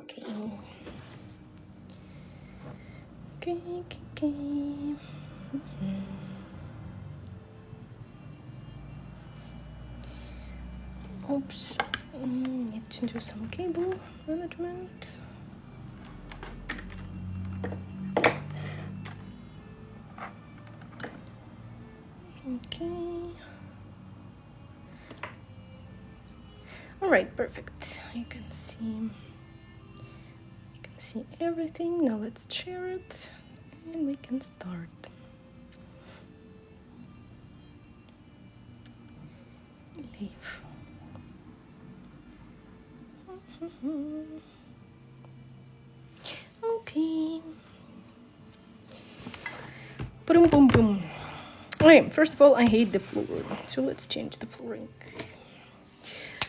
Okay. Okay. Oops. Need to do some cable management. Okay. All right, perfect. You can see everything. Now let's share it and we can start. Leave. Okay. Boom, boom, boom. Okay, first of all, I hate the floor, so let's change the flooring.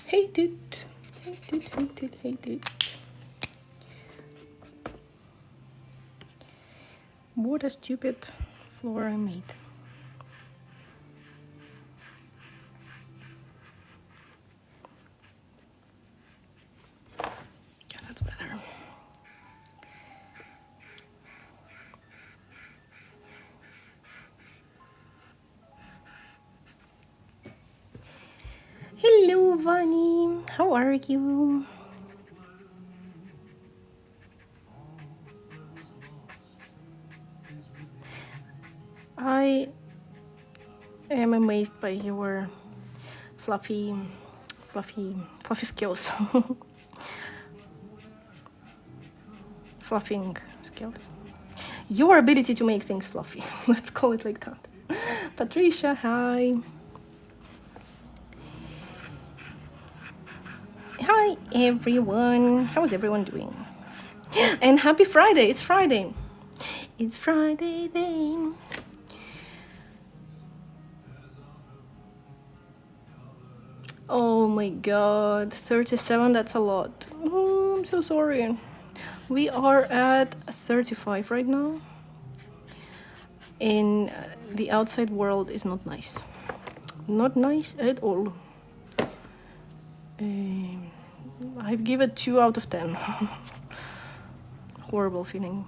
Hate it. Hate it, hate it, hate it. What a stupid floor I made. Yeah, that's better. Hello, Vani. How are you? I am amazed by your fluffy skills. Fluffing skills. Your ability to make things fluffy. Let's call it like that. Patricia, hi. Hi, everyone. How is everyone doing? And happy Friday. It's Friday. It's Friday then. Oh my god, 37, that's a lot. Oh, I'm so sorry. We are at 35 right now. And the outside world is not nice. Not nice at all. I'd give it 2 out of 10. Horrible feeling.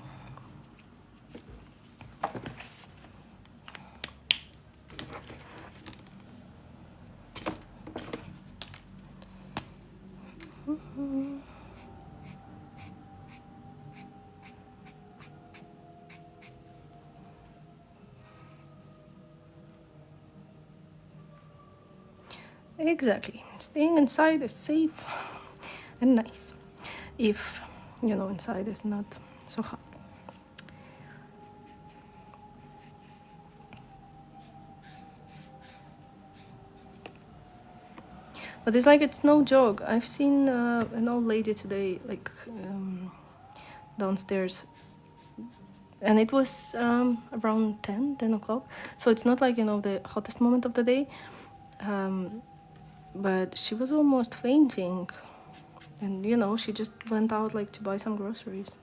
Exactly. Staying inside is safe and nice. If, you know, inside is not so hot. But it's like, it's no joke. I've seen an old lady today, like downstairs, and it was around 10 o'clock. So it's not like, you know, the hottest moment of the day. But she was almost fainting. And, you know, she just went out like to buy some groceries.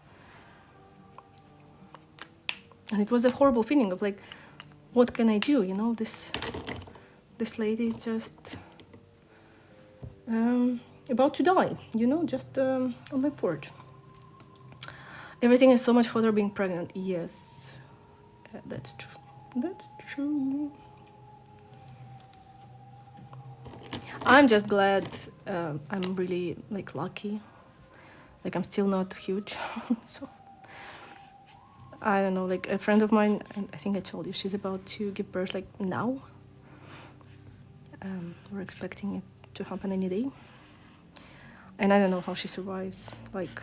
And it was a horrible feeling of like, what can I do? You know, this lady is just about to die, you know, just on my porch. Everything is so much hotter being pregnant. Yes, that's true. That's true. I'm just glad I'm really like lucky. Like, I'm still not huge. So I don't know, like a friend of mine, I think I told you, she's about to give birth like now. We're expecting it to happen any day. And I don't know how she survives, like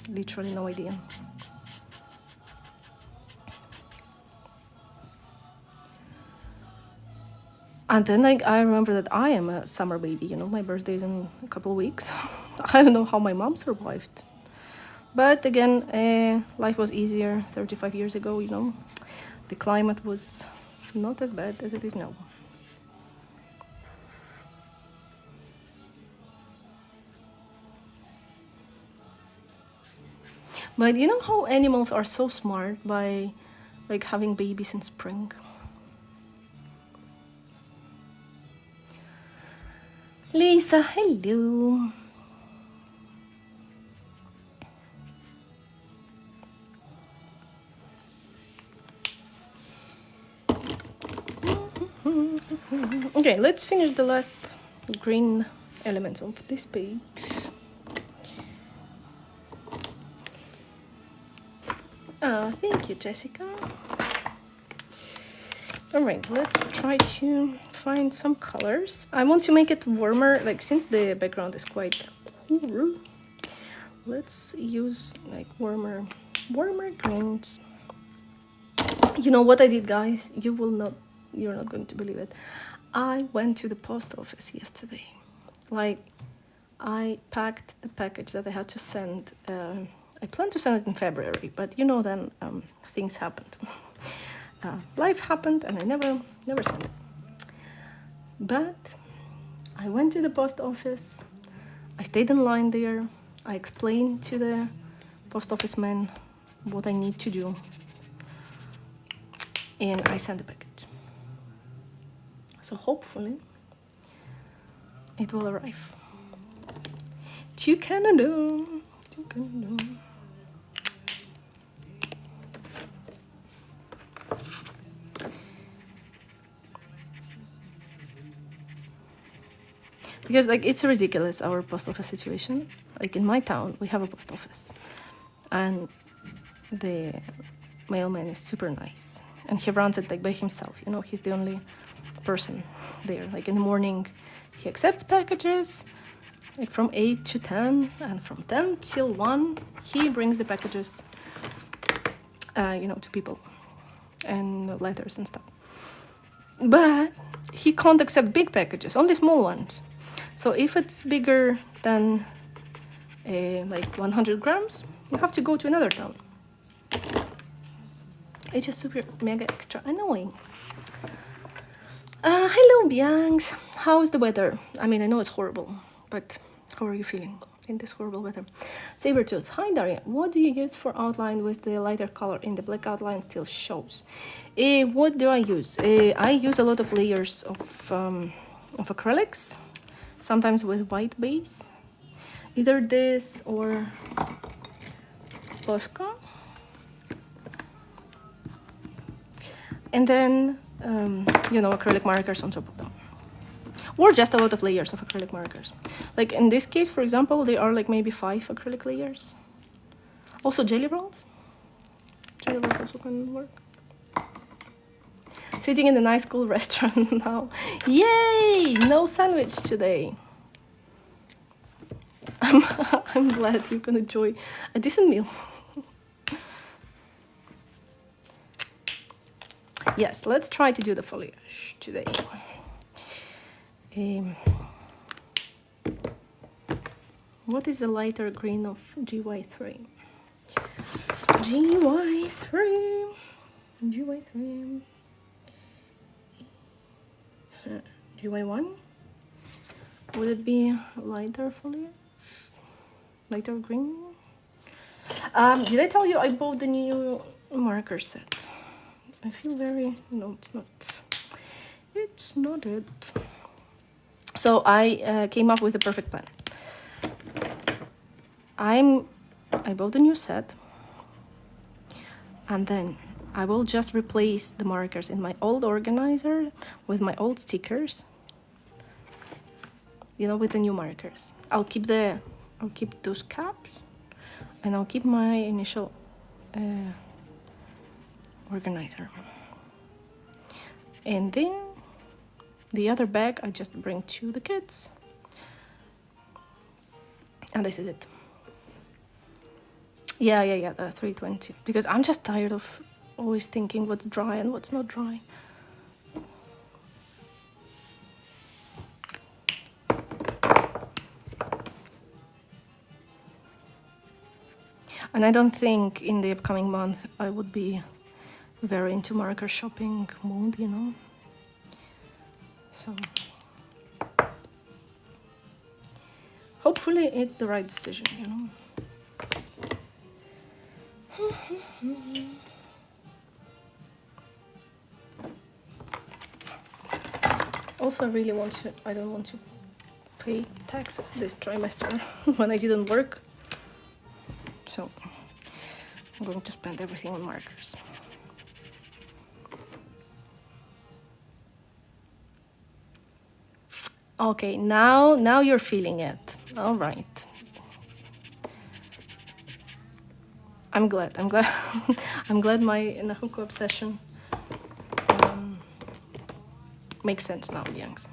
literally no idea. And then like I remember that I am a summer baby, you know, my birthday is in a couple of weeks. I don't know how my mom survived. But again, life was easier 35 years ago, you know. The climate was not as bad as it is now. But you know how animals are so smart by like having babies in spring? Lisa, hello. Okay, let's finish the last green elements of this page. Thank you, Jessica. All right, let's try to find some colors. I want to make it warmer, like since the background is quite cool, let's use like warmer greens. You know what I did, guys? You're not going to believe it. I went to the post office yesterday. Like, I packed the package that I had to send. I planned to send it in February, but you know, then things happened. Life happened, and I never sent it. But I went to the post office. I stayed in line there. I explained to the post office man what I need to do, and I sent the package. So hopefully it will arrive to Canada. Because like it's ridiculous, our post office situation. Like in my town, we have a post office, and the mailman is super nice, and he runs it like by himself. You know, he's the only person there. Like in the morning, he accepts packages, like from 8 to 10, and from 10 till 1, he brings the packages, you know, to people, and letters and stuff. But he can't accept big packages, only small ones. So if it's bigger than like 100 grams, you have to go to another town. It's just super mega extra annoying. Hello, Bianx. How's the weather? I mean, I know it's horrible, but how are you feeling in this horrible weather? Sabertooth. Hi, Daria. What do you use for outline with the lighter color in the black outline still shows? What do I use? I use a lot of layers of acrylics, sometimes with white base. Either this or Posca. And then, you know, acrylic markers on top of them. Or just a lot of layers of acrylic markers. Like in this case, for example, there are like maybe 5 acrylic layers. Also jelly rolls. Jelly rolls also can work. Sitting in a nice cool restaurant now. Yay! No sandwich today. I'm glad you can enjoy a decent meal. Yes, let's try to do the foliage today. What is the lighter green of GY3? GY3. GY1? Would it be lighter foliage? Lighter green? Did I tell you I bought the new marker set? I feel very... No, it's not. It's not it. So I came up with the perfect plan. I bought a new set, and then I will just replace the markers in my old organizer with my old stickers. You know, with the new markers. I'll keep those caps, and I'll keep my initial organizer. And then the other bag I just bring to the kids. And this is it. Yeah, the 320. Because I'm just tired of always thinking what's dry and what's not dry. And I don't think in the upcoming month I would be very into marker shopping mood, you know. So hopefully it's the right decision, you know. Also, I don't want to pay taxes this trimester when I didn't work. So I'm going to spend everything on markers. Okay, now you're feeling it. All right. I'm glad. I'm glad my Nahuku obsession makes sense now, Yanks.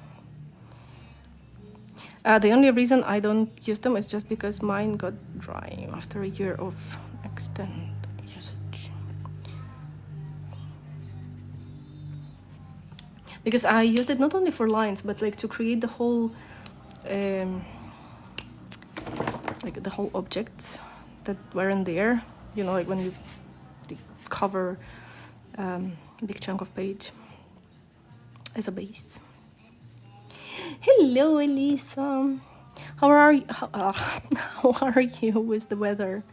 The only reason I don't use them is just because mine got dry after a year of extended usage. Because I used it not only for lines, but like to create the whole, like the whole objects that weren't there. You know, like when you cover a big chunk of page as a base. Hello, Elisa. How are you? How are you with the weather?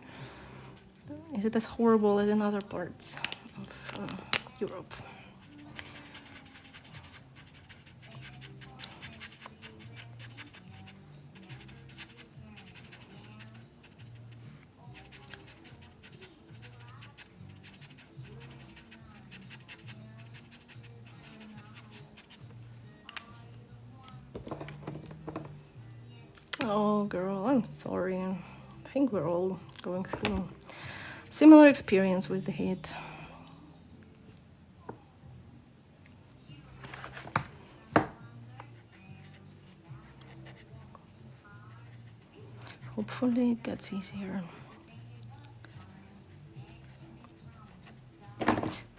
Is it as horrible as in other parts of Europe? Oh, girl, I'm sorry. I think we're all going through similar experience with the heat. Hopefully it gets easier.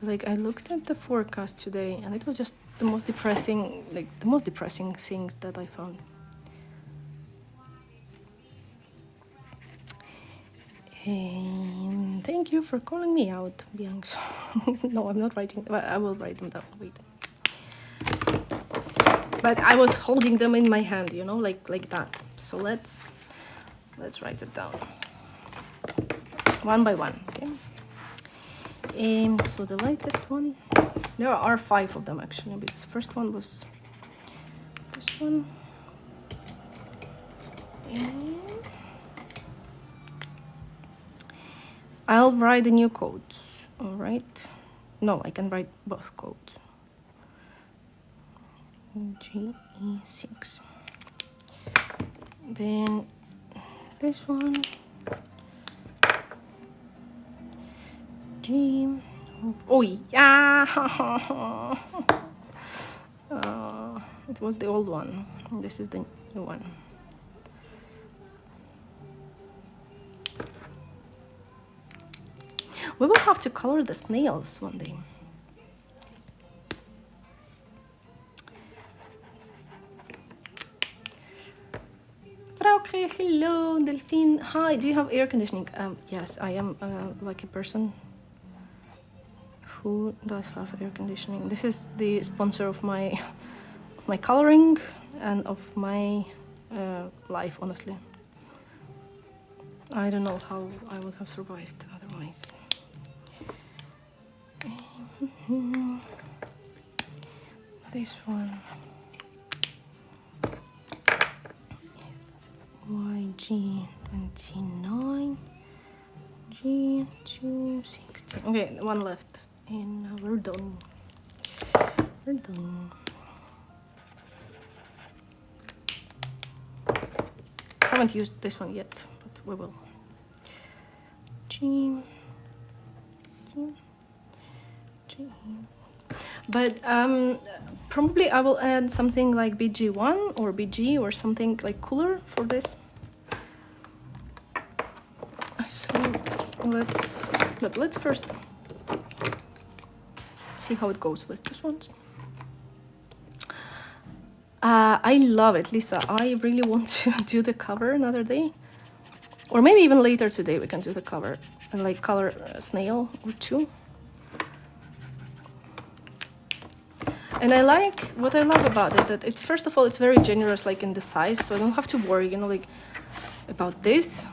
Like, I looked at the forecast today and it was just the most depressing, like the most depressing things that I found. Thank you for calling me out, Bianx. No, I'm not writing. I will write them down. Wait. But I was holding them in my hand, you know, like that. So let's write it down one by one. Okay. So the latest one. There are 5 of them actually, because the first one was this one. I'll write the new codes, all right? No, I can write both codes. GE6. Then this one. G. Oh yeah! It was the old one. This is the new one. We will have to color the snails one day. Frauke, hello, Delphine. Hi, do you have air conditioning? Yes, I am a lucky person who does have air conditioning. This is the sponsor of my coloring and of my life, honestly. I don't know how I would have survived otherwise. This one is YG29, G260. Okay, one left, and we're done. We're done. Haven't used this one yet, but we will. G. But probably I will add something like BG1 or BG or something like cooler for this. So let's first see how it goes with this one. I love it, Lisa. I really want to do the cover another day, or maybe even later today we can do the cover and like color a snail or 2. And I like what I love about it, that it's, first of all, it's very generous, like in the size, so I don't have to worry, you know, like about this.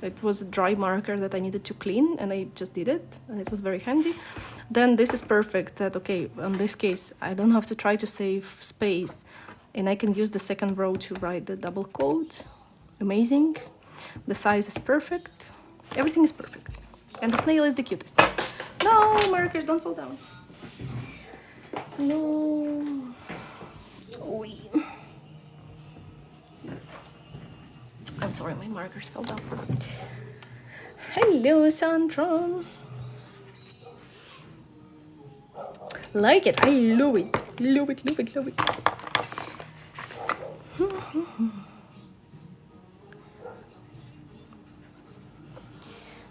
It was a dry marker that I needed to clean, and I just did it, and it was very handy. Then this is perfect, that, okay, in this case, I don't have to try to save space, and I can use the second row to write the double quote. Amazing. The size is perfect. Everything is perfect. And the snail is the cutest. No, markers, don't fall down. No. Oy. I'm sorry, my markers fell down. Hello, Sandra. Like it, I love it. Love it, love it, love it.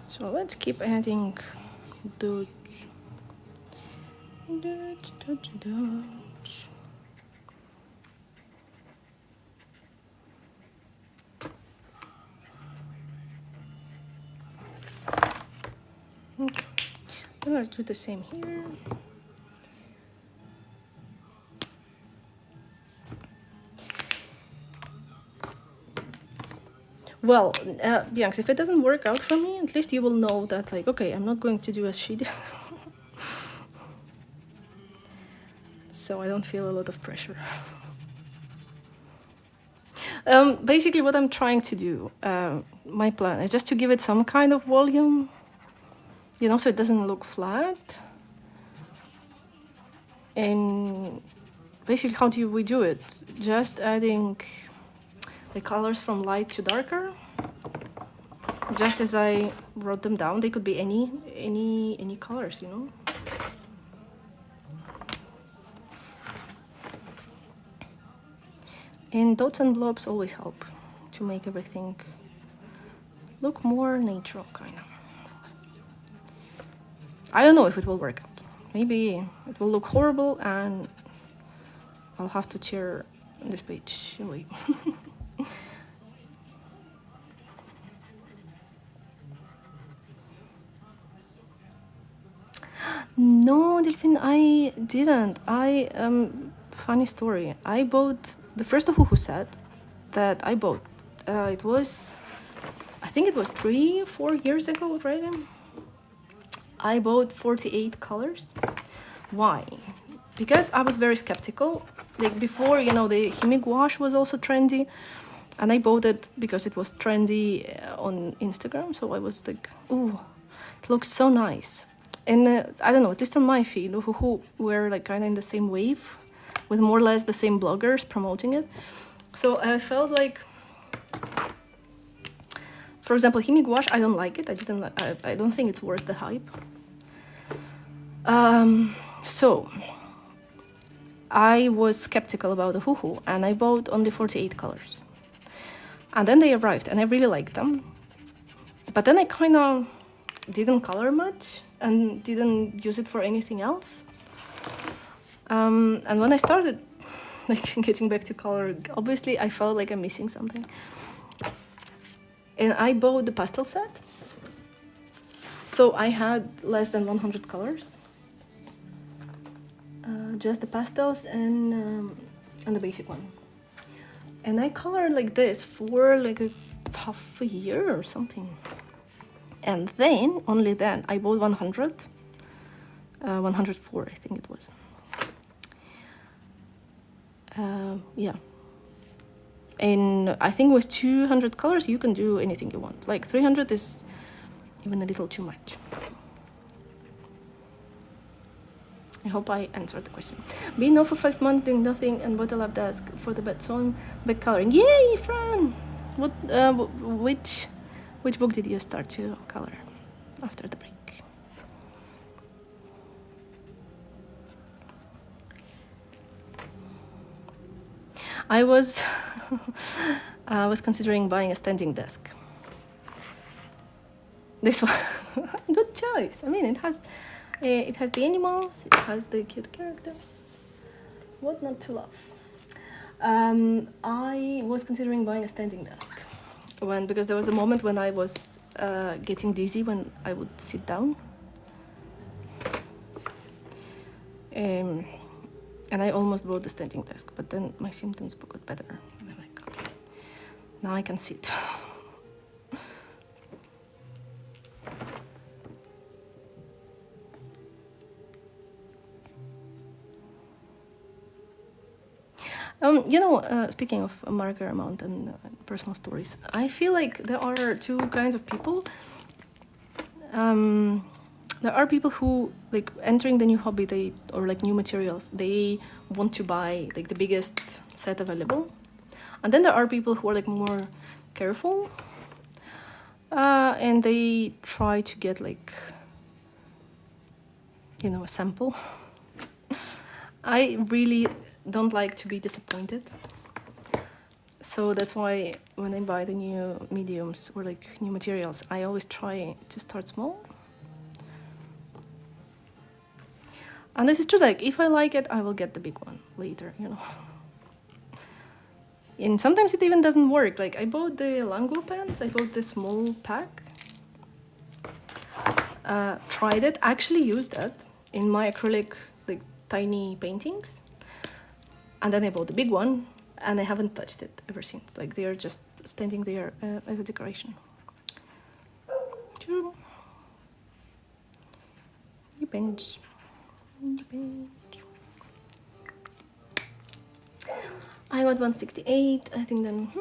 So let's keep adding those. Okay, then let's do the same here. Well, Bianx, if it doesn't work out for me, at least you will know that, like, okay, I'm not going to do as she did. So I don't feel a lot of pressure. Basically, what I'm trying to do, my plan is just to give it some kind of volume, you know, so it doesn't look flat. And basically, how do we do it? Just adding the colors from light to darker, just as I wrote them down. They could be any colors, you know. And dots and blobs always help to make everything look more natural, kind of. I don't know if it will work out. Maybe it will look horrible and I'll have to tear this page away. No, Delphine, I didn't. Funny story. I bought the first Ohuhu set that I bought. I think it was 3-4 years ago already. I bought 48 colors. Why? Because I was very skeptical. Like before, you know, the Himi gouache was also trendy. And I bought it because it was trendy on Instagram. So I was like, ooh, it looks so nice. And I don't know, at least on my feed, Ohuhu were like kind of in the same wave, with more or less the same bloggers promoting it. So I felt like, for example, Himi gouache, I don't like it. I don't think it's worth the hype. So I was skeptical about Ohuhu, and I bought only 48 colors. And then they arrived, and I really liked them. But then I kind of didn't color much and didn't use it for anything else. And when I started like getting back to color, obviously I felt like I'm missing something. And I bought the pastel set. So I had less than 100 colors. Just the pastels and the basic one. And I colored like this for like half a year or something. And then, only then, I bought 100. 104, I think it was. Yeah. And I think with 200 colors, you can do anything you want. Like 300 is even a little too much. I hope I answered the question. Been off for 5 months doing nothing and bought a lab desk for the bed, so I'm back coloring. Yay, Fran! What? Which book did you start to color after the break? I was considering buying a standing desk. This one, good choice. I mean, it has the animals, it has the cute characters. What not to love? I was considering buying a standing desk. Because there was a moment when I was getting dizzy when I would sit down. And I almost bought the standing desk, but then my symptoms got better. And I'm like, okay, now I can sit. You know, speaking of marker amount and personal stories, I feel like there are two kinds of people. There are people who, like, entering the new hobby, or like new materials, they want to buy like the biggest set available. And then there are people who are like more careful, and they try to get like, you know, a sample. I really don't like to be disappointed, so that's why when I buy the new mediums or like new materials, I always try to start small. And this is true, like if I like it, I will get the big one later, you know. And sometimes it even doesn't work. Like I bought the Lango pens, I bought the small pack, tried it, actually used that in my acrylic, like tiny paintings. And then I bought the big one, and I haven't touched it ever since. Like they are just standing there as a decoration. Depends. I got 168. I think then.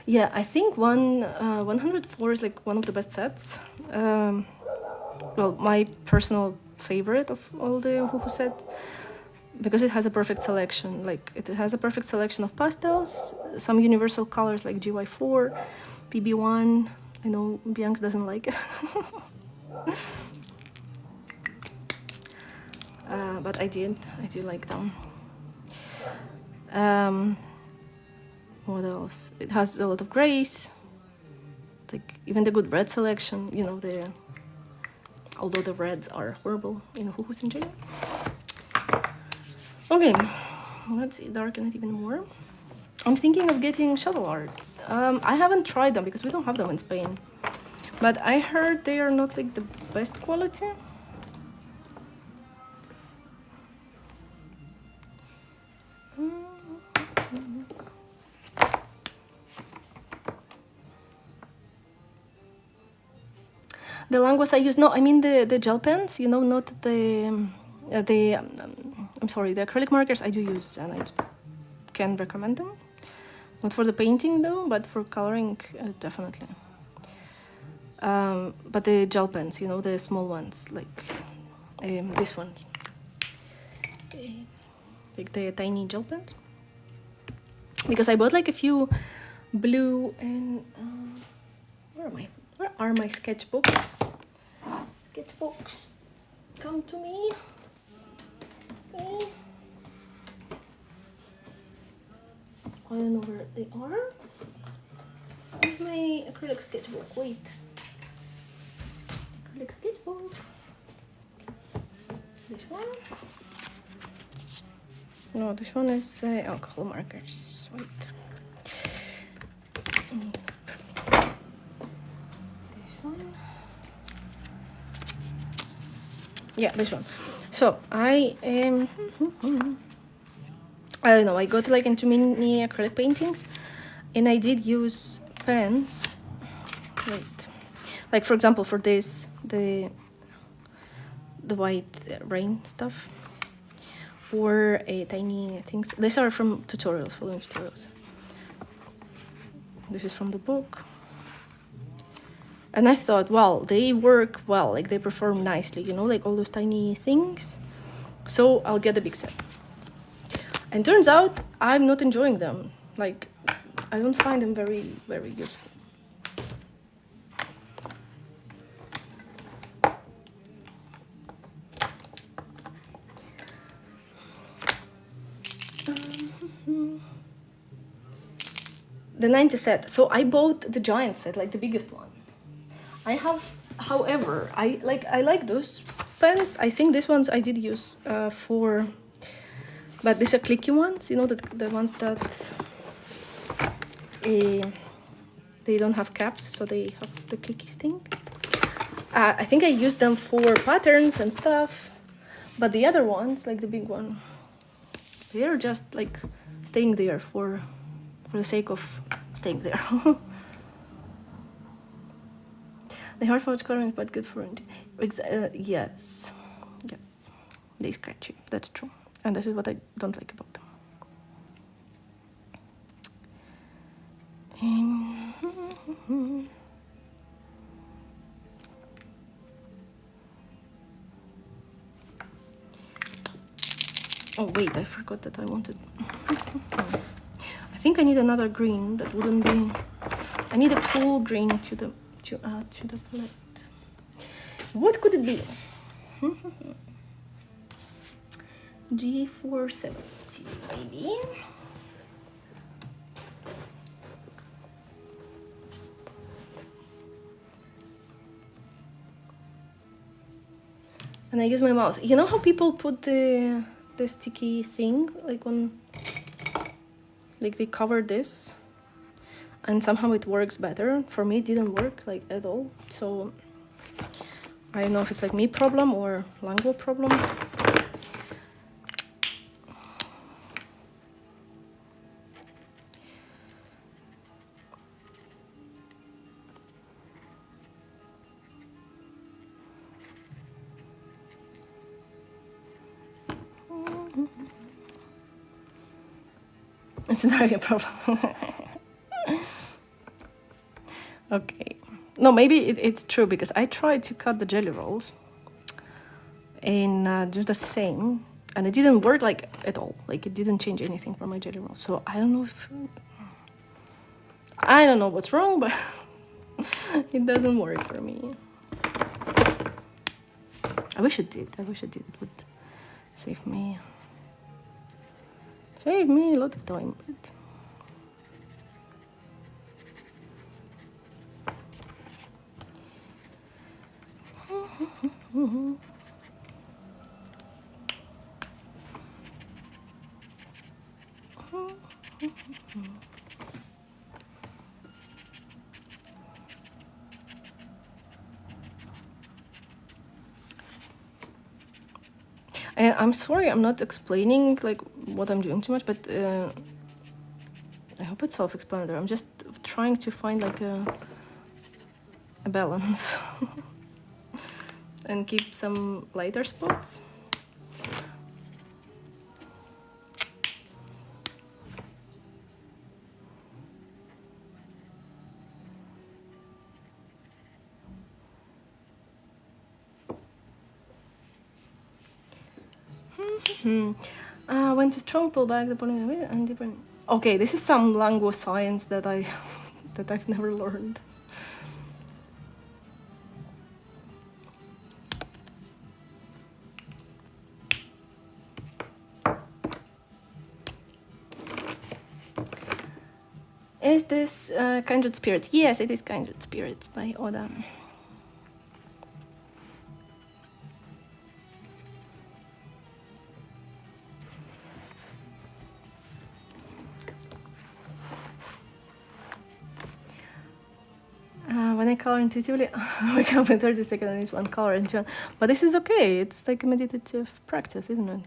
Yeah, I think 104 is like one of the best sets. Well, my personal favorite of all the Ohuhu sets, because it has a perfect selection. Like it has a perfect selection of pastels, some universal colors like GY4, PB1. I know Bianx doesn't like it. But I do like them. What else? It has a lot of grays. Like even the good red selection, you know, although the reds are horrible in Ohuhus in general. Okay, let's darken it even more. I'm thinking of getting shuttle arts. I haven't tried them because we don't have them in Spain, but I heard they are not like the best quality. The languas I use, no, I mean the gel pens, you know, not the I'm sorry, the acrylic markers I do use, and I can recommend them. Not for the painting though, but for coloring, definitely. But the gel pens, you know, the small ones, like these ones, like the tiny gel pens. Because I bought like a few blue and where are my sketchbooks? Sketchbooks, come to me. I don't know where they are. Where's my acrylic sketchbook? Wait. Acrylic sketchbook. This one? No, this one is alcohol markers. Wait. This one. Yeah, this one. So I don't know, I got like into mini acrylic paintings, and I did use pens. Wait, like for example, for this, the white rain stuff, or tiny things. These are from tutorials, following tutorials. This is from the book. And I thought, well, they work well, like they perform nicely, you know, like all those tiny things. So I'll get the big set. And turns out I'm not enjoying them. Like, I don't find them very, very useful. The 90 set. So I bought the giant set, like the biggest one. I have, however, I like those pens. I think these ones I did use for, but these are clicky ones, you know, the ones that they don't have caps, so they have the clicky thing. I think I used them for patterns and stuff, but the other ones, like the big one, they're just like staying there for the sake of staying there. They're hard for coloring, but good for it. Yes, they scratchy. That's true, and this is what I don't like about them. Oh wait, I forgot that I wanted. I think I need another green. That wouldn't be... I need a cool green to add to the palette. What could it be? G470 maybe. And I use my mouth. You know how people put the sticky thing, like when, like they cover this, and somehow it works better. For me, it didn't work like at all. So I don't know if it's like me problem or language problem. It's not a problem. Okay. No, maybe it's true because I tried to cut the jelly rolls and do the same, and it didn't work like at all. Like it didn't change anything for my jelly rolls. So I don't know if... I don't know what's wrong, but it doesn't work for me. I wish it did. I wish it did. It would save me a lot of time. But... And I'm sorry, I'm not explaining like what I'm doing too much, but I hope it's self-explanatory. I'm just trying to find like a balance and keep some lighter spots. When to strong pull back the pulling away and different. Okay, this is some language science that I've never learned. Is this Kindred Spirits? Yes, it is Kindred Spirits by Oda. When I color intuitively, I wake up in 30 seconds and it's one color and two. But this is okay. It's like a meditative practice, isn't it?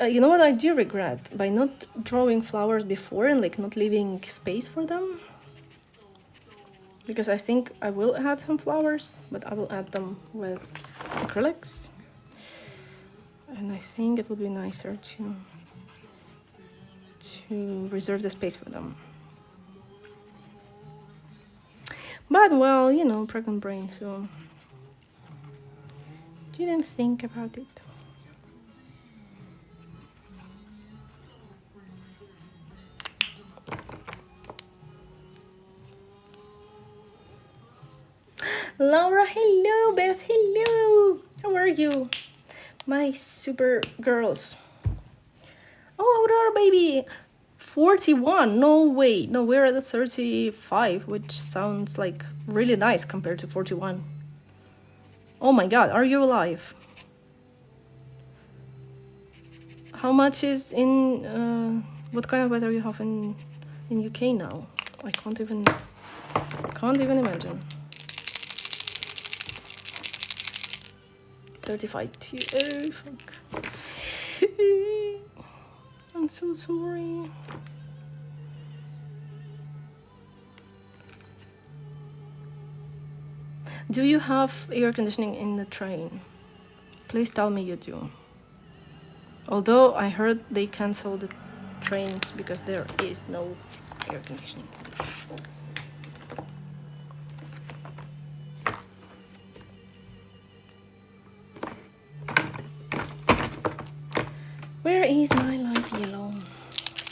You know what I do regret? By not drawing flowers before and like not leaving space for them. Because I think I will add some flowers, but I will add them with acrylics. And I think it will be nicer to reserve the space for them. But well, you know, pregnant brain, so didn't think about it. Laura, hello. Beth, hello. How are you? My super girls. Oh, Aurora, baby. 41. No way. No, we're at 35, which sounds like really nice compared to 41. Oh my god, are you alive? How much is in... what kind of weather you have in UK now? I can't even imagine. 35 too. Oh, fuck. I'm so sorry. Do you have air conditioning in the train? Please tell me you do. Although I heard they cancel the trains because there is no air conditioning. Where is my light yellow?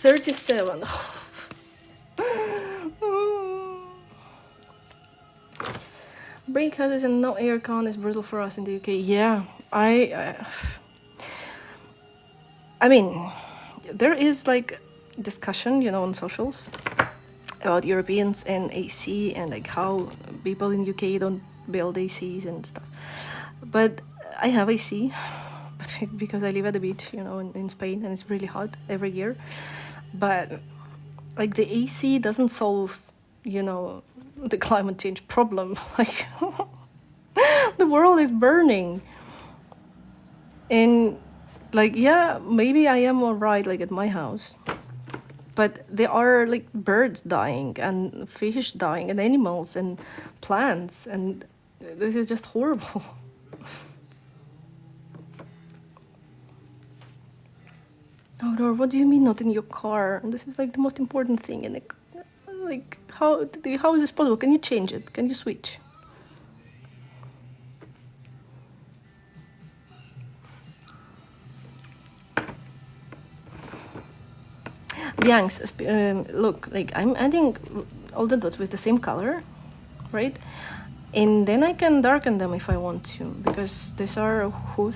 37. Break houses and no aircon is brutal for us in the UK. Yeah, I mean, there is like discussion, you know, on socials about Europeans and AC and like how people in UK don't build ACs and stuff. But I have AC, but because I live at the beach, you know, in Spain, and it's really hot every year. But like the AC doesn't solve, you know, the climate change problem. Like the world is burning. And like, yeah, maybe I am all right, like at my house. But there are like birds dying and fish dying and animals and plants, and this is just horrible. Oh, Lord, what do you mean not in your car? This is like the most important thing. And like, how is this possible? Can you change it? Can you switch? Yanks, look, like I'm adding all the dots with the same color, right? And then I can darken them if I want to, because these are Ohuhus.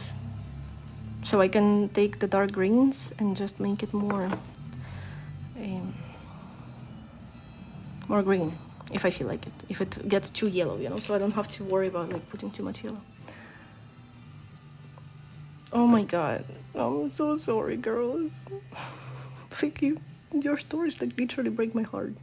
So I can take the dark greens and just make it more green, if I feel like it. If it gets too yellow, you know, so I don't have to worry about like putting too much yellow. Oh my god, I'm so sorry, girls. Thank you. Your stories like literally break my heart.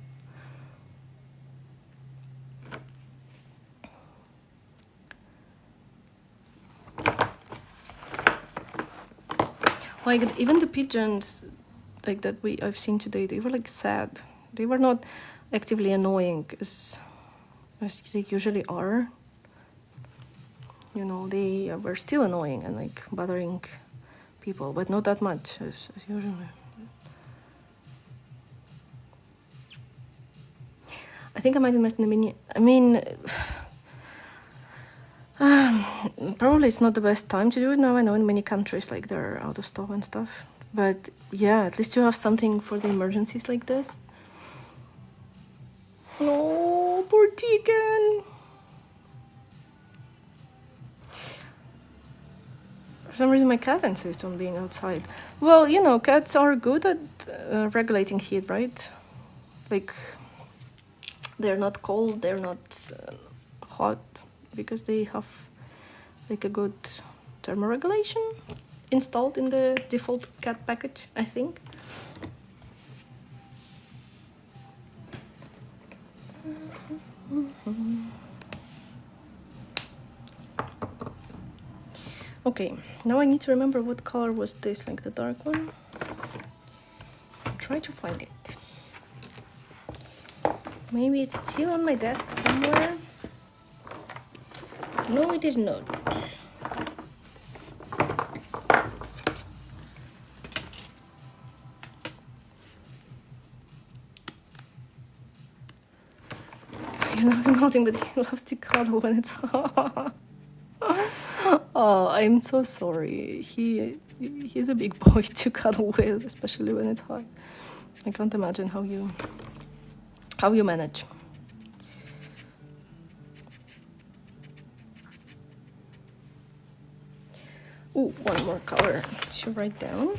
Like even the pigeons, like that I've seen today, they were like sad. They were not actively annoying as they usually are. You know, they were still annoying and like bothering people, but not that much as usually. I think I might invest in the mini. I mean, probably it's not the best time to do it now. I know in many countries like they're out of stock and stuff. But yeah, at least you have something for the emergencies like this. No, poor chicken. For some reason my cat insists on being outside. Well, you know, cats are good at regulating heat, right? Like, they're not cold, they're not hot, because they have like a good thermoregulation installed in the default cat package, I think. Okay, now I need to remember what color was this, like the dark one. I'll try to find it. Maybe it's still on my desk somewhere. No, it is not. You know, nothing, but he loves to cuddle when it's hot. Oh, I'm so sorry. He's a big boy to cuddle with, especially when it's hot. I can't imagine how you manage. Ooh, one more color to write down.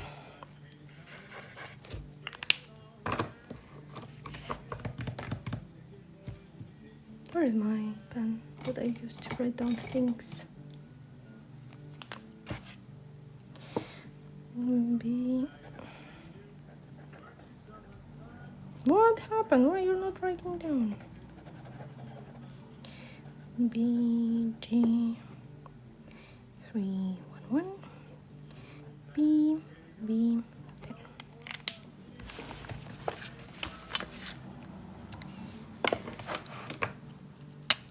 Where is my pen that I used to write down things? B. What happened? Why you're not writing down? BG 311 BB 10.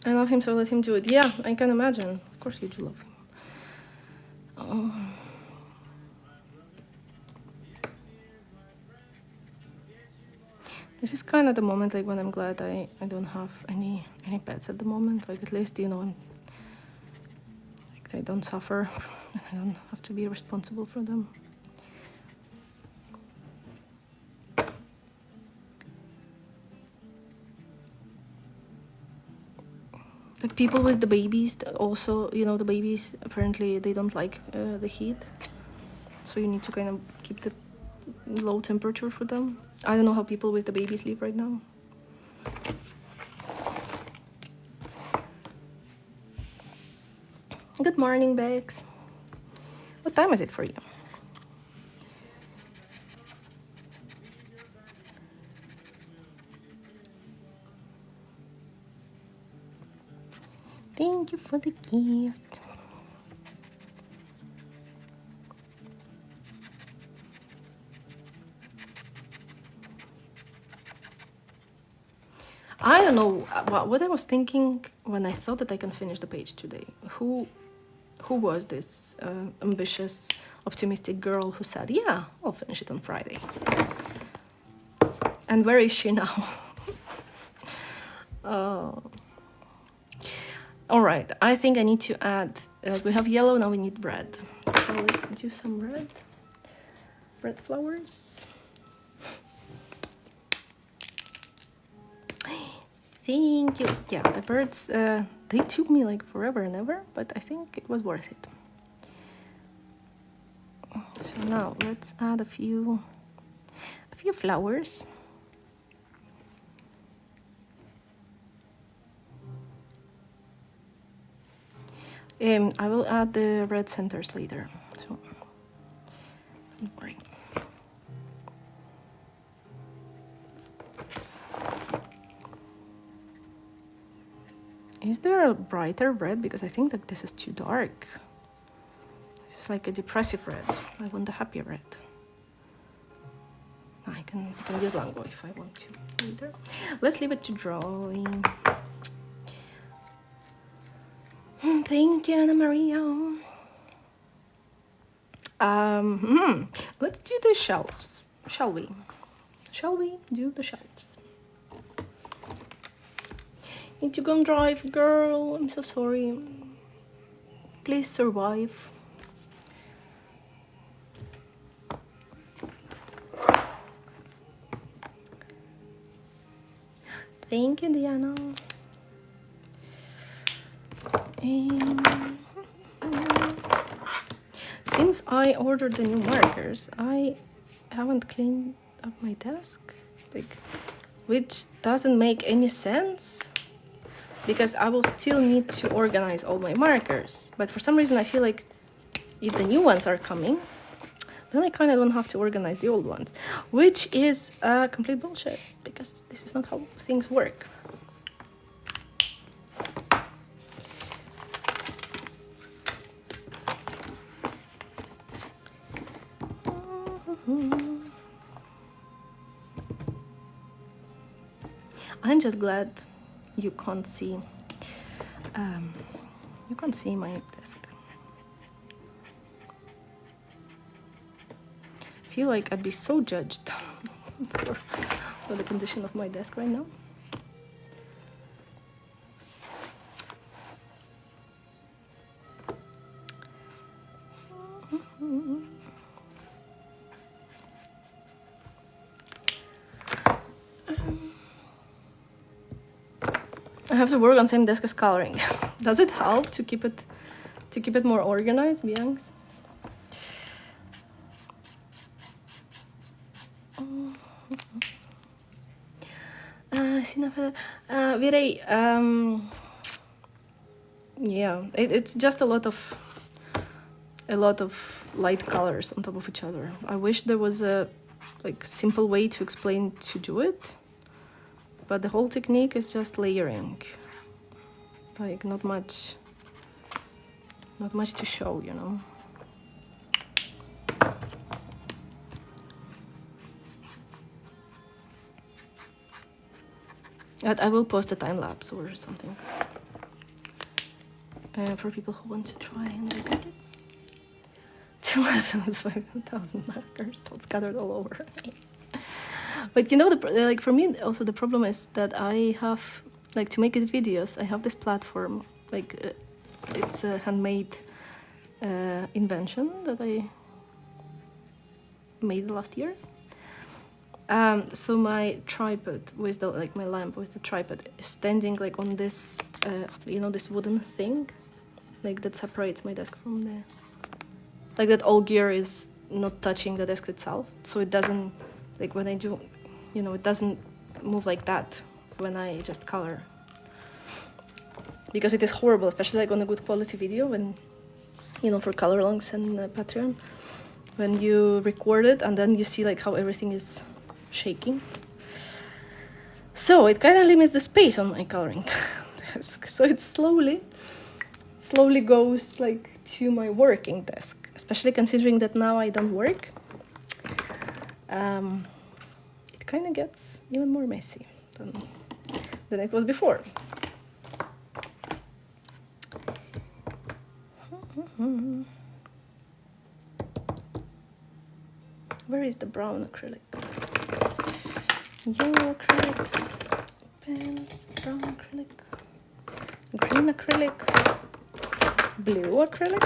I love him, so let him do it. Yeah, I can imagine. Of course you do love him. Oh. This is kind of the moment like when I'm glad I don't have any pets at the moment. Like at least, you know, like they don't suffer and I don't have to be responsible for them. Like people with the babies also, you know, the babies apparently they don't like the heat. So you need to kind of keep the low temperature for them. I don't know how people with the babies live right now. Good morning, Bex. What time is it for you? Thank you for the gift. I don't know what I was thinking when I thought that I can finish the page today. Who was this ambitious, optimistic girl who said, yeah, I'll finish it on Friday? And where is she now? All right, I think I need to add, we have yellow, now we need red. So let's do some red flowers. Thank you. Yeah, the birds, they took me like forever and ever, but I think it was worth it. So now let's add a few flowers. I will add the red centers later. So great. Is there a brighter red? Because I think that this is too dark. It's like a depressive red. I want the happy red. I can use Lango if I want to later. Let's leave it to drawing. Thank you, Anna Maria. Let's do the shelves, shall we? Shall we do the shelves? Need to go and drive, girl. I'm so sorry. Please survive. Thank you, Diana. Since I ordered the new markers, I haven't cleaned up my desk, which doesn't make any sense because I will still need to organize all my markers. But for some reason I feel like if the new ones are coming, then I kind of don't have to organize the old ones, which is complete bullshit because this is not how things work. I'm just glad you can't see my desk. I feel like I'd be so judged for the condition of my desk right now. I have to work on same desk as coloring. Does it help to keep it more organized, Bianx? Virey, yeah, it's just a lot of light colors on top of each other. I wish there was a simple way to explain to do it, but the whole technique is just layering. Not much to show, you know. I will post a time lapse or something for people who want to try and repeat it. 2 left and 5,000 markers all scattered all over. But you know, like for me, also the problem is that I have, like, to make it videos, I have this platform, like, it's a handmade invention that I made last year. So my tripod with the, like, my lamp with the tripod is standing like on this, you know, this wooden thing, like that separates my desk from the, like that all gear is not touching the desk itself, so it doesn't, like when I do, you know, it doesn't move like that when I just color, because it is horrible, especially like on a good quality video, when, you know, for color longs and Patreon, when you record it and then you see like how everything is shaking. So it kind of limits the space on my coloring desk. So it slowly goes like to my working desk, especially considering that now I don't work. It kind of gets even more messy than it was before. Where is the brown acrylic? Yellow acrylics, pens, brown acrylic, green acrylic, blue acrylic.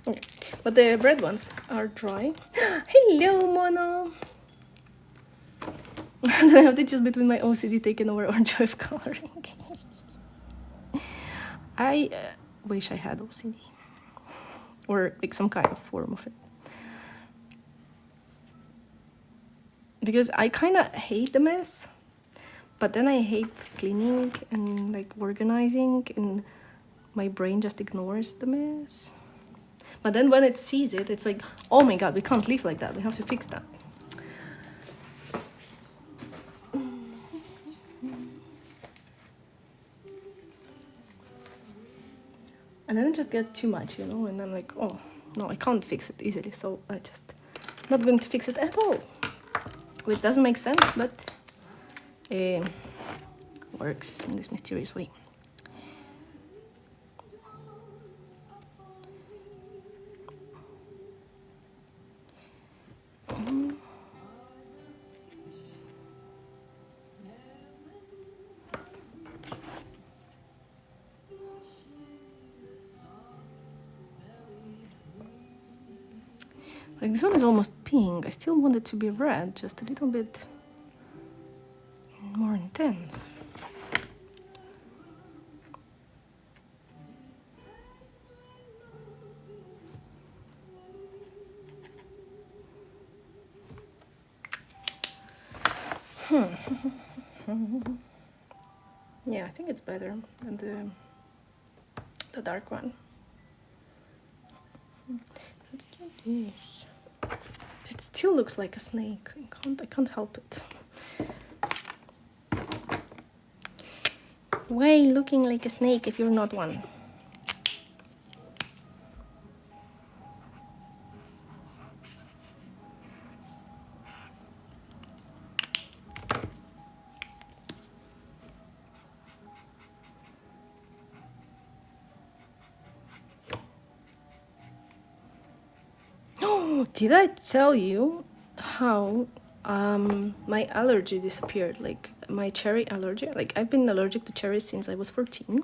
Okay, but the red ones are dry. Hello, Mono! And I have to choose between my OCD taking over or joy of coloring. I wish I had OCD, or like some kind of form of it. Because I kind of hate the mess, but then I hate cleaning and like organizing, and my brain just ignores the mess. But then when it sees it, it's like, oh my god, we can't leave like that, we have to fix that. And then it just gets too much, you know, and I'm like, oh, no, I can't fix it easily, so I just not going to fix it at all. Which doesn't make sense, but works in this mysterious way. Like this one is almost pink. I still want it to be red, just a little bit more intense. Yeah, I think it's better than the dark one. Let's do this. It still looks like a snake. I can't help it. Why looking like a snake if you're not one? Did I tell you how my allergy disappeared? Like my cherry allergy. Like I've been allergic to cherries since I was 14.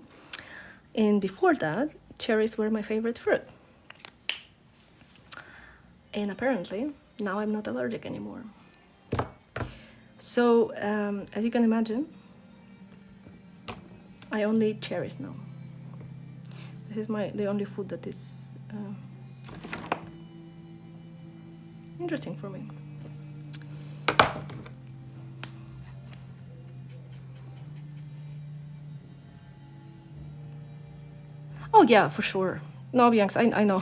And before that, cherries were my favorite fruit. And apparently, now I'm not allergic anymore. So, as you can imagine, I only eat cherries now. This is the only food that is interesting for me. Oh yeah, for sure. No, Bianx, I know.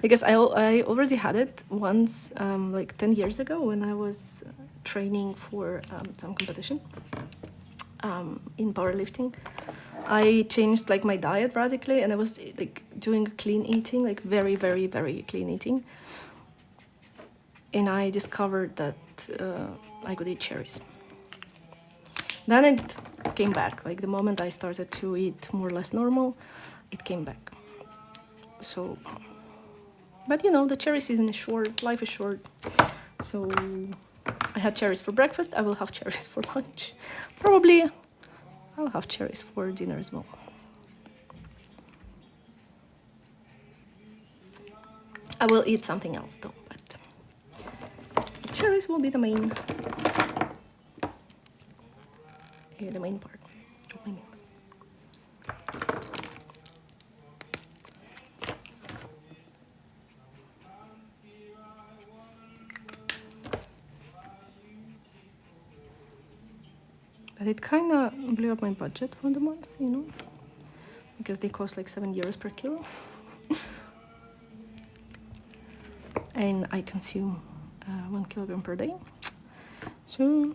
Because I already had it once, like 10 years ago when I was training for some competition in powerlifting. I changed like my diet radically, and I was like doing clean eating, like very, very, very clean eating. And I discovered that I could eat cherries. Then it came back. Like the moment I started to eat more or less normal, it came back. So But you know, the cherry season is short, life is short. So I had cherries for breakfast, I will have cherries for lunch. Probably I'll have cherries for dinner as well. I will eat something else though, but cherries will be the main part of my meals. But it kind of blew up my budget for the month, you know, because they cost like €7 per kilo. And I consume 1 kilogram per day. So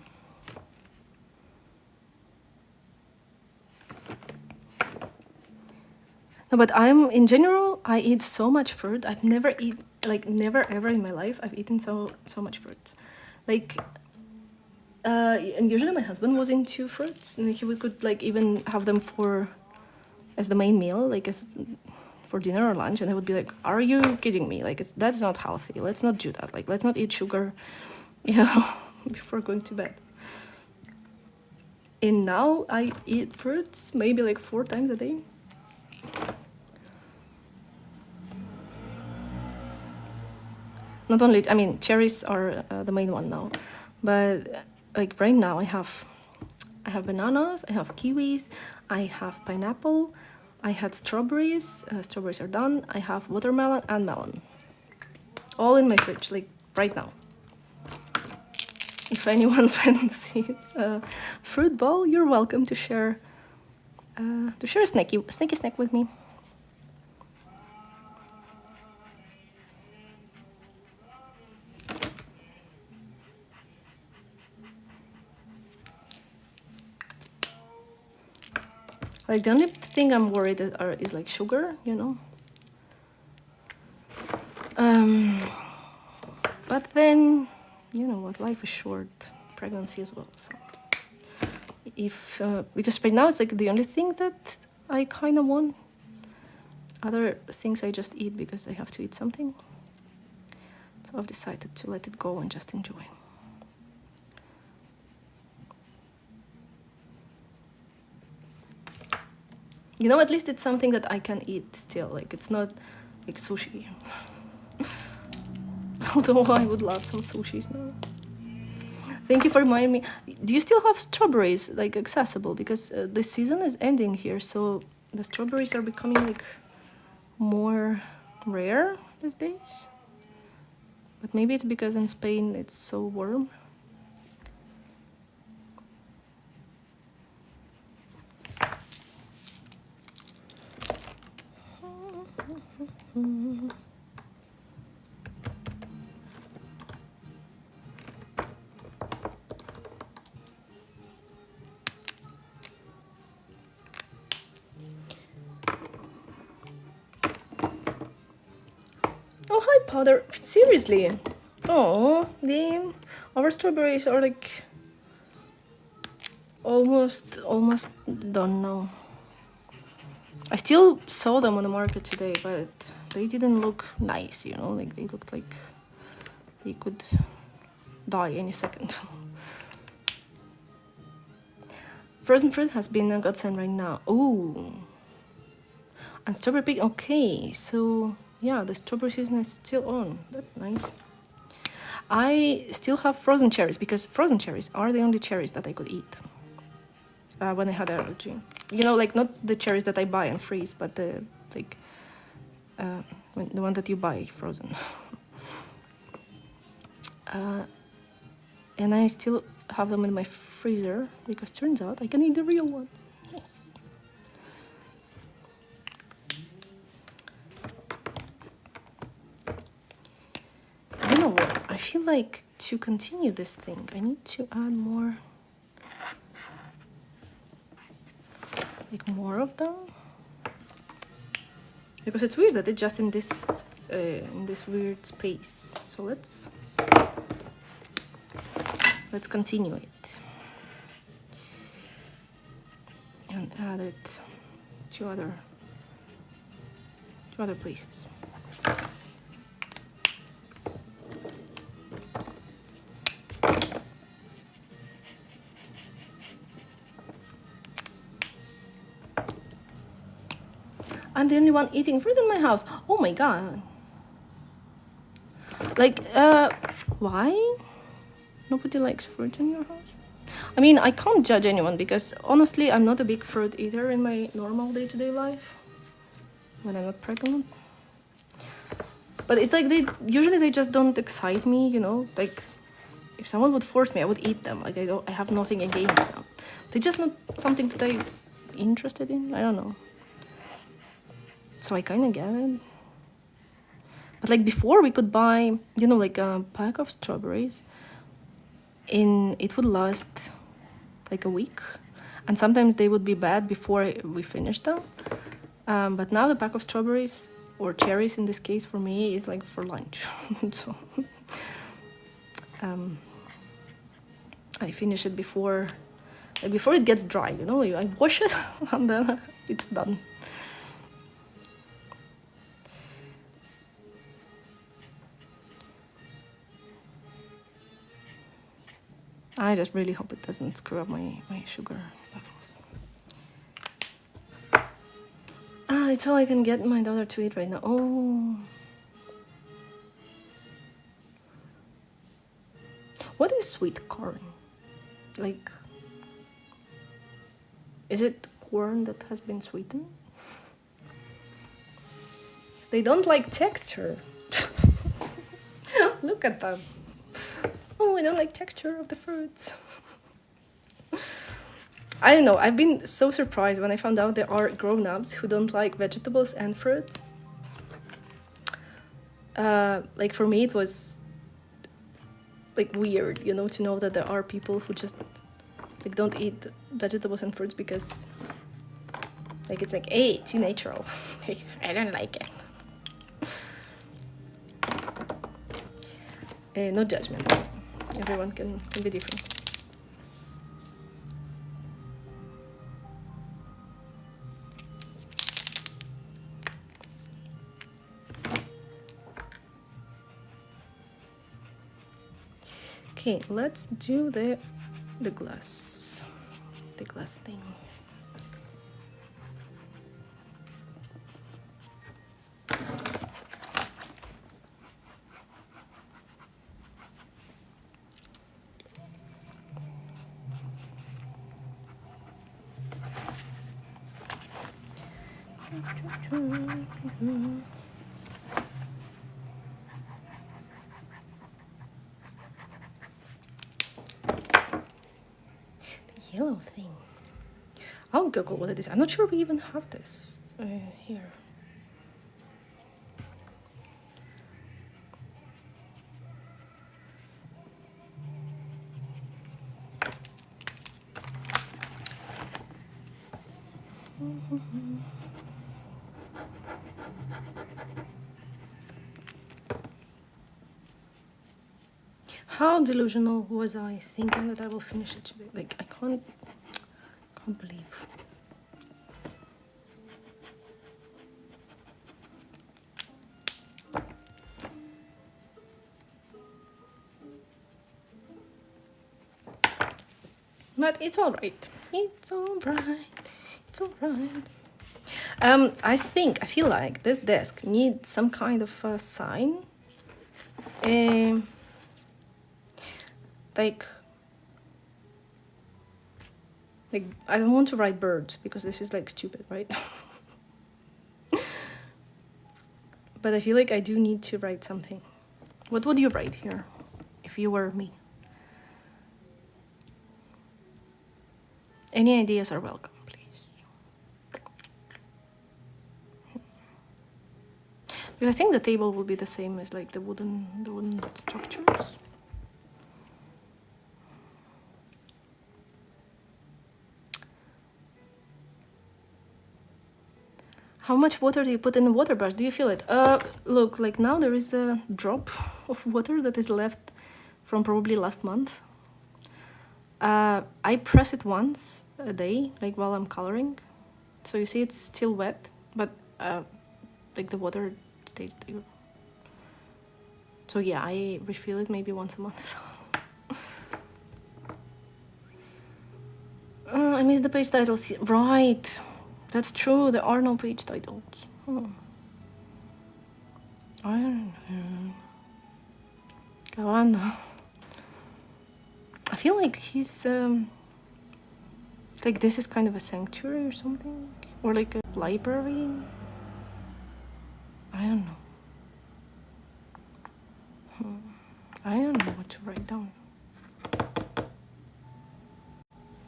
no, but in general, I eat so much fruit. I've never never ever in my life I've eaten so much fruit. Like, and usually my husband was into fruits, and he could like even have them as the main meal, like as for dinner or lunch, and I would be like, "Are you kidding me? Like, that's not healthy. Let's not do that. Like, let's not eat sugar, you know, before going to bed." And now I eat fruits maybe like 4 times a day. Not only, I mean, cherries are the main one now, but like right now I have bananas, I have kiwis, I have pineapple, I had strawberries. Strawberries are done. I have watermelon and melon, all in my fridge, like right now. If anyone fancies a fruit bowl, you're welcome to share a snacky snack with me. Like, the only thing I'm worried is like sugar, you know. But then, you know what, life is short, pregnancy as well. So because right now it's like the only thing that I kind of want. Other things I just eat because I have to eat something. So I've decided to let it go and just enjoy. You know, at least it's something that I can eat still. Like, it's not like sushi. Although I would love some sushi now. Thank you for reminding me. Do you still have strawberries, like, accessible? Because the season is ending here, so the strawberries are becoming, like, more rare these days. But maybe it's because in Spain it's so warm. Oh, hi, Powder. Seriously? Oh, our strawberries are like almost done now. I still saw them on the market today, but they didn't look nice, you know, like they looked like they could die any second. Frozen fruit has been a godsend right now. Ooh. And strawberry pig, okay, so yeah, the strawberry season is still on. That's nice. I still have frozen cherries because frozen cherries are the only cherries that I could eat when I had allergy. You know, like not the cherries that I buy and freeze, but the like the one that you buy frozen. And I still have them in my freezer because turns out I can eat the real ones. You know what? I feel like to continue this thing, I need to add more, like more of them, because it's weird that it's just in this weird space. So let's continue it and add it to other places. I'm the only one eating fruit in my house. Oh my god. Like, why? Nobody likes fruit in your house? I mean, I can't judge anyone because honestly, I'm not a big fruit eater in my normal day-to-day life when I'm not pregnant. But it's like they just don't excite me, you know? Like, if someone would force me, I would eat them. Like, I have nothing against them. They're just not something that I'm interested in. I don't know. So I kind of get it. But like before, we could buy, you know, like a pack of strawberries. It would last like a week. And sometimes they would be bad before we finished them. But now the pack of strawberries, or cherries in this case for me, is like for lunch. So I finish it before it gets dry, you know? I wash it and then it's done. I just really hope it doesn't screw up my sugar levels. It's all I can get my daughter to eat right now. Oh. What is sweet corn? Like, is it corn that has been sweetened? They don't like texture. Look at them. Oh, I don't like texture of the fruits. I don't know, I've been so surprised when I found out there are grown-ups who don't like vegetables and fruits. Like for me it was like weird, you know, to know that there are people who just like don't eat vegetables and fruits because like it's like, hey, too natural. I don't like it. No judgment. Everyone can be different. Okay, let's do the glass thing. Yellow thing. I'll Google what it is. I'm not sure we even have this here. How delusional was I thinking that I will finish it today? Like, I can't believe. But it's all right. It's all right. It's all right. I feel like this desk needs some kind of sign. Like I don't want to write birds because this is like stupid, right? But I feel like I do need to write something. What would you write here if you were me? Any ideas are welcome, please. Because I think the table will be the same as like the wooden structures. How much water do you put in the water brush? Do you feel it? Look, like now there is a drop of water that is left from probably last month. I press it once a day, like while I'm coloring. So you see it's still wet, but like the water stays there. So yeah, I refill it maybe once a month. I miss the page titles. Right. That's true, there are no page titles. I don't know. Gawana. I feel like he's like this is kind of a sanctuary or something, or like a library. I don't know. I don't know what to write down.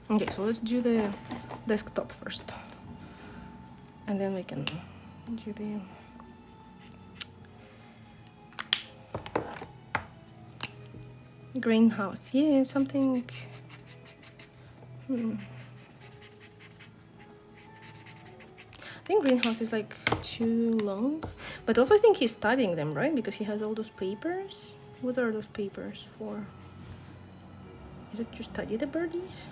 Okay, so let's do the desktop first, and then we can do the greenhouse. Yeah, something. I think greenhouse is like too long, but also I think he's studying them, right? Because he has all those papers. What are those papers for? Is it to study the birdies?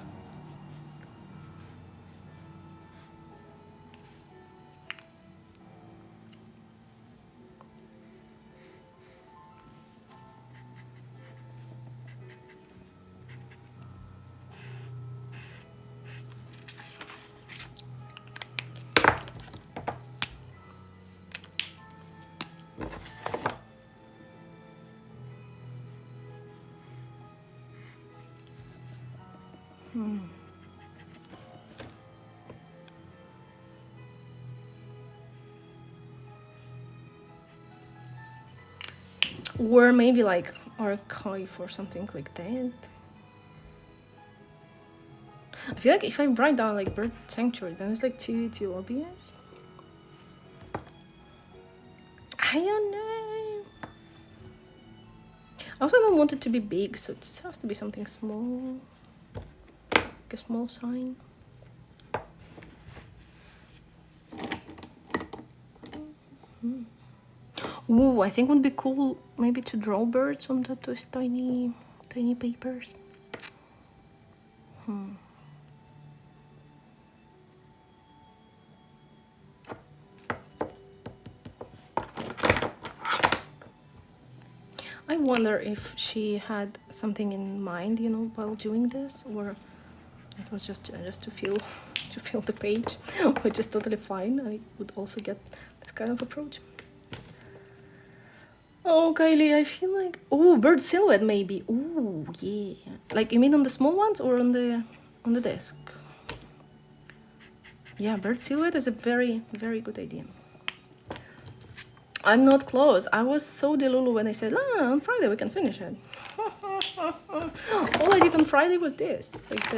Or maybe like archive or something like that. I feel like if I write down like bird sanctuary, then it's like too obvious. I don't know. I also don't want it to be big, so it has to be something small. Like a small sign. Ooh, I think would be cool maybe to draw birds on those tiny papers. I wonder if she had something in mind, you know, while doing this, or it was just to feel the page, which is totally fine. I would also get this kind of approach. Oh, Kylie, I feel like... Oh, bird silhouette, maybe. Oh, yeah. Like, you mean on the small ones or on the desk? Yeah, bird silhouette is a very, very good idea. I'm not close. I was so delulu when I said, on Friday we can finish it. All I did on Friday was this. Like,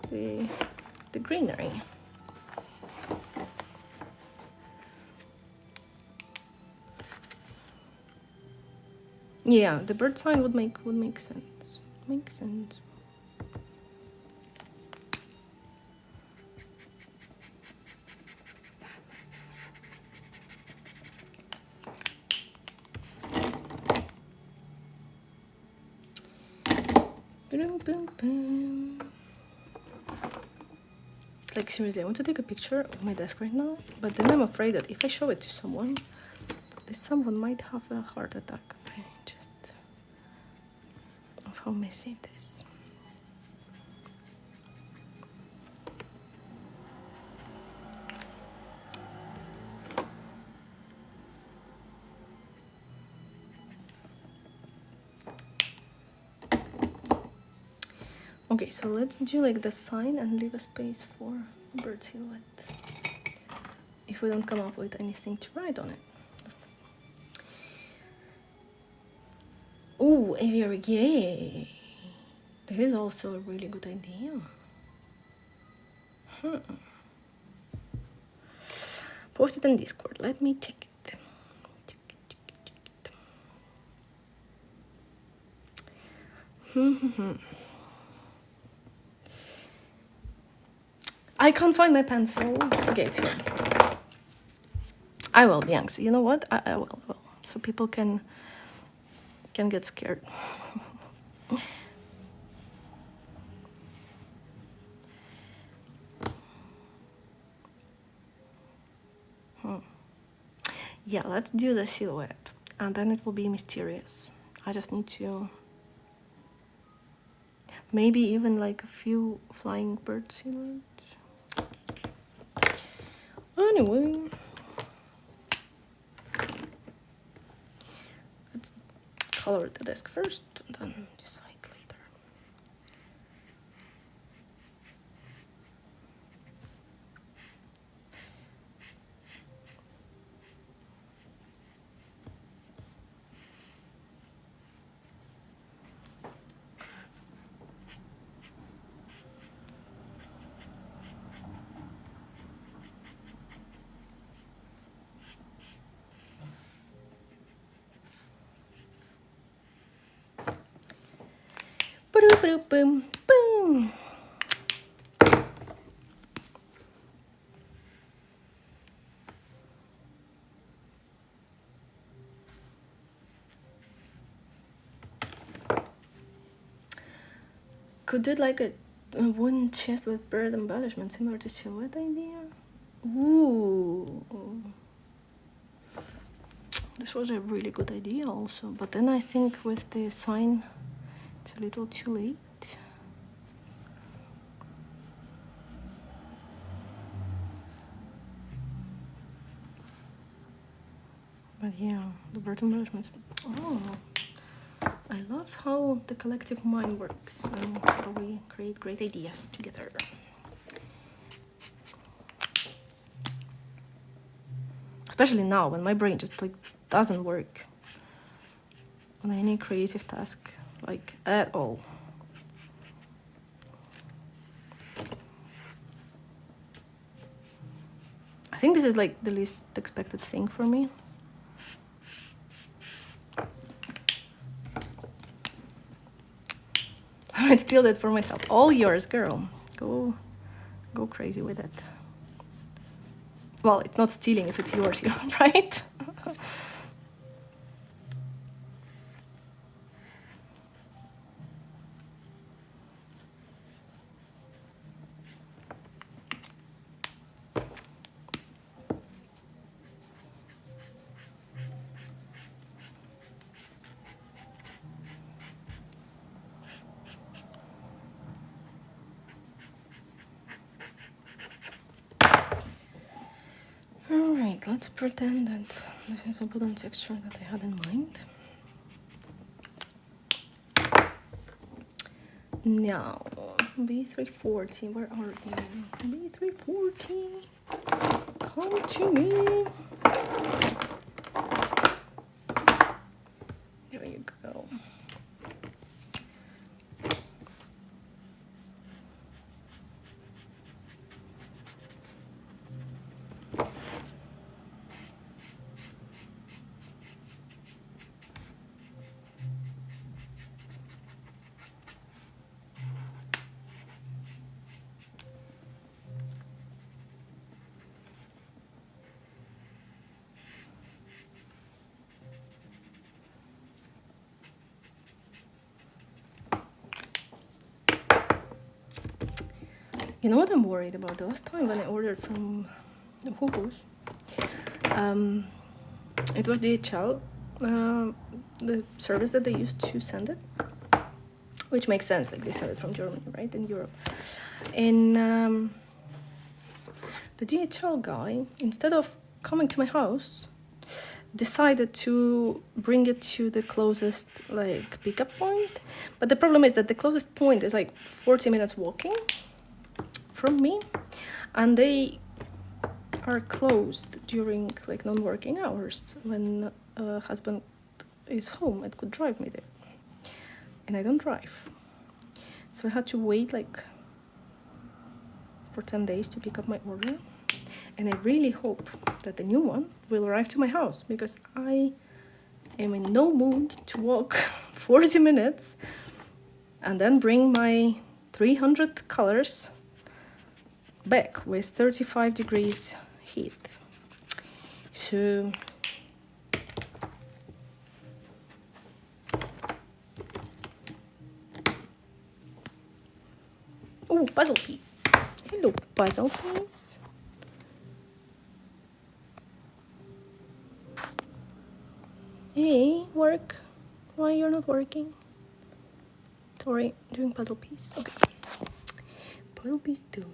the greenery. Yeah, the bird sign would make sense. Makes sense. Boom, boom, boom. Like seriously, I want to take a picture of my desk right now, but then I'm afraid that if I show it to someone, this someone might have a heart attack. Just of how messy it is. Okay, so let's do like the sign and leave a space for bird silhouette. If we don't come up with anything to write on it. Oh, aviary, yay! That is also a really good idea. Post it in Discord. Let me check it. I can't find my pencil. Okay, it's here. I will, Bianca. You know what? I will. So people can get scared. Yeah, let's do the silhouette, and then it will be mysterious. I just need to maybe even like a few flying bird silhouettes. Anyway, color the desk first and then decide later. Boom, boom. Could do like a wooden chest with bird embellishment similar to silhouette idea. Ooh. This was a really good idea also, but then I think with the sign it's a little too late. But yeah, the bird embellishments. Oh, I love how the collective mind works and how we create great ideas together. Especially now when my brain just like doesn't work on any creative task, like at all. I think this is like the least expected thing for me. I'd steal that for myself. All yours, girl. Go crazy with it. Well, it's not stealing if it's yours, right? Alright, let's pretend that this is a wooden texture that I had in mind. Now, B340, where are you? B340, come to me. There you go. You know what I'm worried about? The last time when I ordered from the Ohuhu's, it was DHL, the service that they used to send it, which makes sense, like they send it from Germany, right, in Europe. And the DHL guy, instead of coming to my house, decided to bring it to the closest like pickup point. But the problem is that the closest point is like 40 minutes walking from me, and they are closed during like non-working hours when husband is home and could drive me there, and I don't drive, so I had to wait like for 10 days to pick up my order. And I really hope that the new one will arrive to my house, because I am in no mood to walk 40 minutes and then bring my 300 colors back with 35 degrees heat. So oh, puzzle piece. Hello, puzzle piece. Hey, work. Why you're not working? Sorry, doing puzzle piece. Okay. Puzzle piece 2.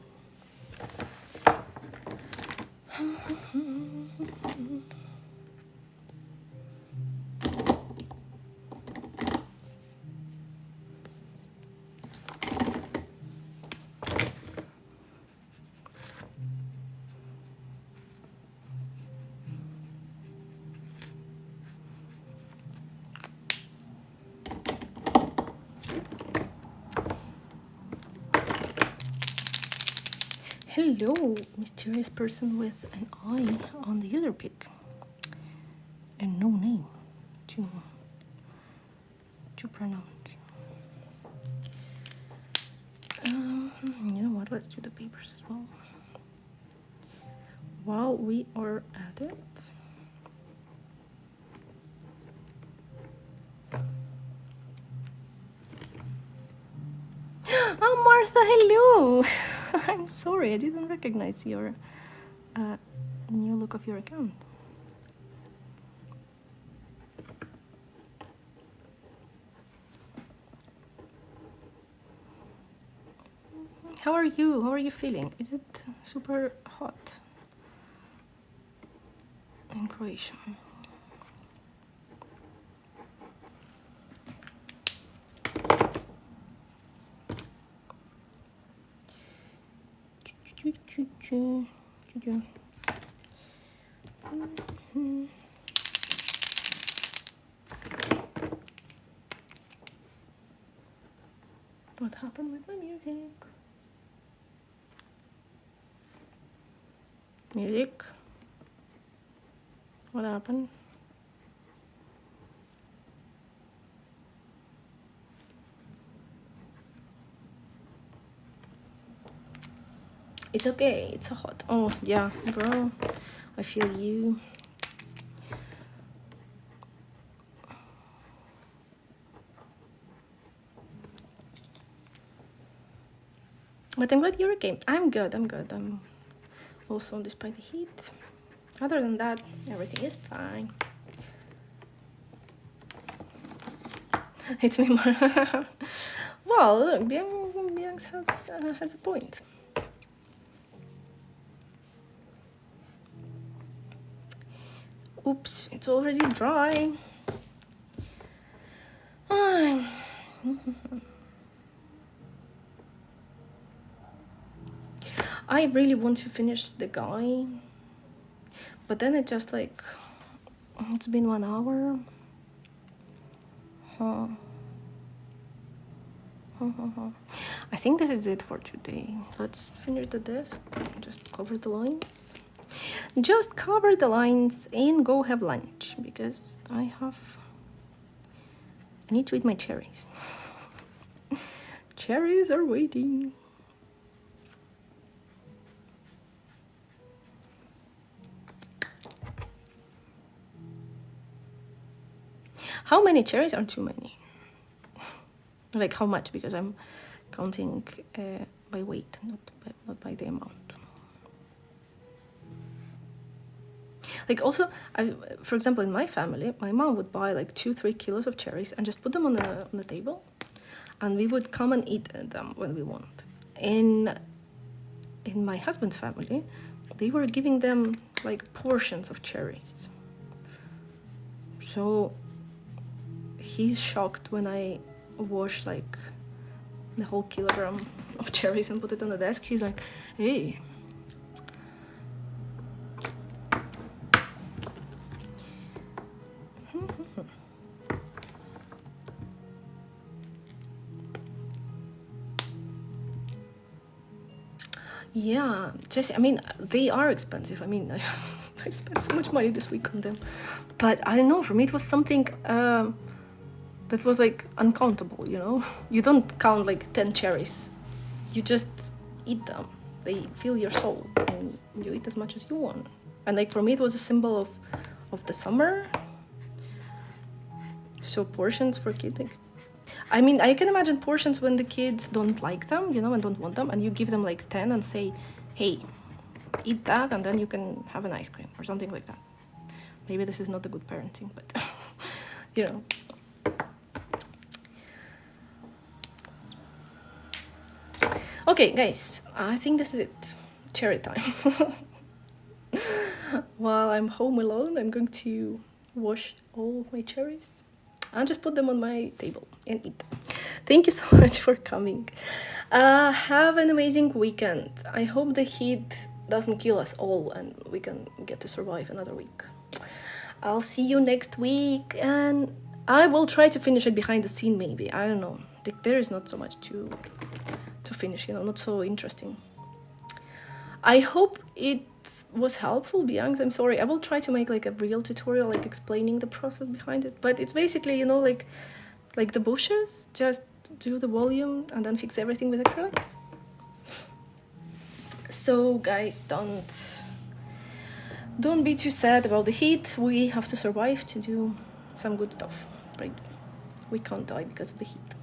Hello, mysterious person with an eye on the user pic and no name to pronounce. You know what? Let's do the papers as well. While we are at it. Oh, Martha, hello! I'm sorry, I didn't recognize your new look of your account. How are you? How are you feeling? Is it super hot in Croatia? What happened with my music? Music? What happened? It's okay, it's hot. Oh, yeah, girl, I feel you. But I'm glad you're okay. I'm good, I'm good. I'm also, despite the heat. Other than that, everything is fine. It's me more. Well, look, Bianx has a point. Oops, it's already dry. I really want to finish the guy, but then it just like, it's been 1 hour. I think this is it for today. Let's finish the desk, just cover the lines. Just cover the lines and go have lunch, because I need to eat my cherries. Cherries are waiting. How many cherries are too many? Like how much? Because I'm counting by weight, not by the amount. Like also, for example, in my family, my mom would buy like 2-3 kilos of cherries and just put them on the table, and we would come and eat them when we want. In my husband's family, they were giving them like portions of cherries. So he's shocked when I wash like the whole kilogram of cherries and put it on the desk. He's like, hey. Yeah, Jesse, I mean, they are expensive. I mean, I've spent so much money this week on them. But I don't know, for me it was something that was like uncountable, you know? You don't count like 10 cherries. You just eat them. They fill your soul and you eat as much as you want. And like for me it was a symbol of the summer. So portions for kids, like, I mean, I can imagine portions when the kids don't like them, you know, and don't want them, and you give them like 10 and say, hey, eat that, and then you can have an ice cream or something like that. Maybe this is not a good parenting, but, you know. Okay, guys, I think this is it. Cherry time. While I'm home alone, I'm going to wash all my cherries and just put them on my table and eat them. Thank you so much for coming. Have an amazing weekend. I hope the heat doesn't kill us all and we can get to survive another week. I'll see you next week, and I will try to finish it behind the scene maybe. I don't know. there is not so much to finish, you know, not so interesting. I hope it was helpful, Bianx. I'm sorry. I will try to make like a real tutorial, like explaining the process behind it. But it's basically, you know, like the bushes, just do the volume and then fix everything with acrylics. So guys, don't be too sad about the heat. We have to survive to do some good stuff, right? We can't die because of the heat.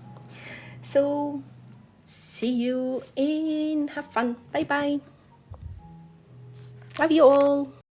So see you and have fun. Bye bye. Love you all.